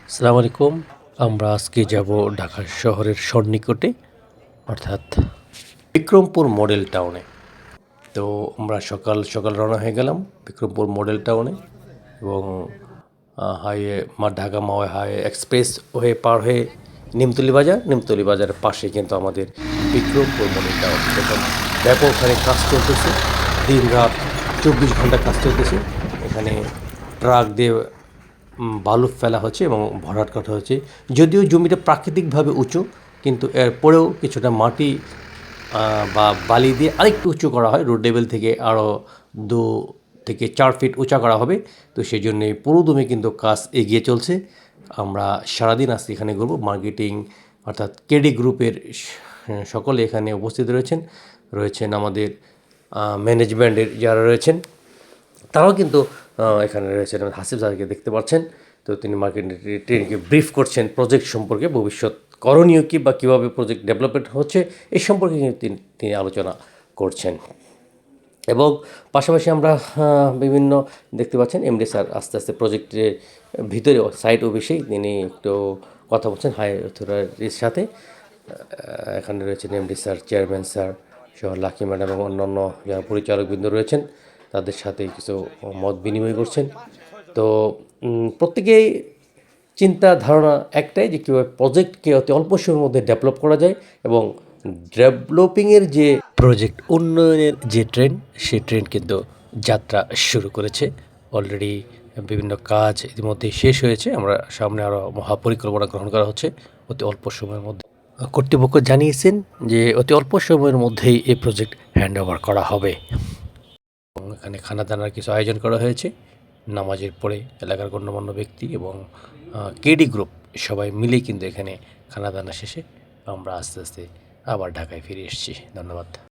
আসসালামু আলাইকুম। আমরা আজকে যাব ঢাকা শহরের সন্নিকটে অর্থাৎ বিক্রমপুর মডেল টাউনে। তো আমরা সকাল সকাল রওনা হয়ে গেলাম বিক্রমপুর মডেল টাউনে এবং হাইওয়ে ঢাকা মাওয়া হাইওয়ে এক্সপ্রেস হয়ে পার হয়ে নিমতলী বাজারের পাশে কিন্তু আমাদের বিক্রমপুর মডেল টাউন। দেখুন ব্যাপক হারে কাজ চলতেছে, দিন রাত 24 ঘন্টা কাজ চলতেছে। এখানে ট্রাক দিয়ে বালু ফেলা হচ্ছে এবং ভরাট করা হচ্ছে। যদিও জমিটা প্রাকৃতিকভাবে উঁচু, কিন্তু এরপরেও কিছুটা মাটি বা বালি দিয়ে আরেকটু উঁচু করা হয়। রোড লেভেল থেকে আরও 2 থেকে 4 ফিট উঁচা করা হবে। তো সেই জন্যে পুরোদমে কিন্তু কাজ এগিয়ে চলছে। আমরা সারাদিন আজকে এখানে ঘুরবো। মার্কেটিং অর্থাৎ কেডি গ্রুপের সকলে এখানে উপস্থিত রয়েছেন আমাদের ম্যানেজমেন্টের যারা রয়েছেন তারাও কিন্তু এখানে রয়েছেন। হাসিব স্যারকে দেখতে পাচ্ছেন। তো তিনি মার্কেটিং ট্রেনকে ব্রিফ করছেন প্রজেক্ট সম্পর্কে, ভবিষ্যৎ করণীয় কী বা কীভাবে প্রজেক্ট ডেভেলপমেন্ট হচ্ছে এই সম্পর্কে কিন্তু তিনি আলোচনা করছেন। এবং পাশাপাশি আমরা বিভিন্ন দেখতে পাচ্ছেন এমডি স্যার আস্তে আস্তে প্রজেক্টের ভিতরে সাইট অফিসেই তিনি একটু কথা বলছেন হাই অথরিটির সাথে। এখানে রয়েছেন এমডি স্যার, চেয়ারম্যান স্যার সহ লাকি ম্যাডাম এবং অন্যান্য যারা পরিচালকবৃন্দ রয়েছেন তাদের সাথে কিছু মত বিনিময় করছেন। তো প্রত্যেকেই চিন্তা ধারণা একটাই যে কীভাবে প্রজেক্টকে অতি অল্প সময়ের মধ্যে ডেভেলপ করা যায় এবং ডেভেলপিংয়ের যে প্রজেক্ট উন্নয়নের যে ট্রেন, সেই ট্রেন কিন্তু যাত্রা শুরু করেছে। অলরেডি বিভিন্ন কাজ ইতিমধ্যেই শেষ হয়েছে। আমরা সামনে আরও মহাপরিকল্পনা গ্রহণ করা হচ্ছে অতি অল্প সময়ের মধ্যে। কর্তৃপক্ষ জানিয়েছেন যে অতি অল্প সময়ের মধ্যেই এই প্রজেক্ট হ্যান্ড ওভার করা হবে এবং এখানে খানাদানার কিছু আয়োজন করা হয়েছে। নামাজের পরে এলাকার গণ্যমান্য ব্যক্তি এবং কেডি গ্রুপ সবাই মিলেই কিন্তু এখানে খানাদানা শেষে আমরা আস্তে আস্তে আবার ঢাকায় ফিরে এসেছি। ধন্যবাদ।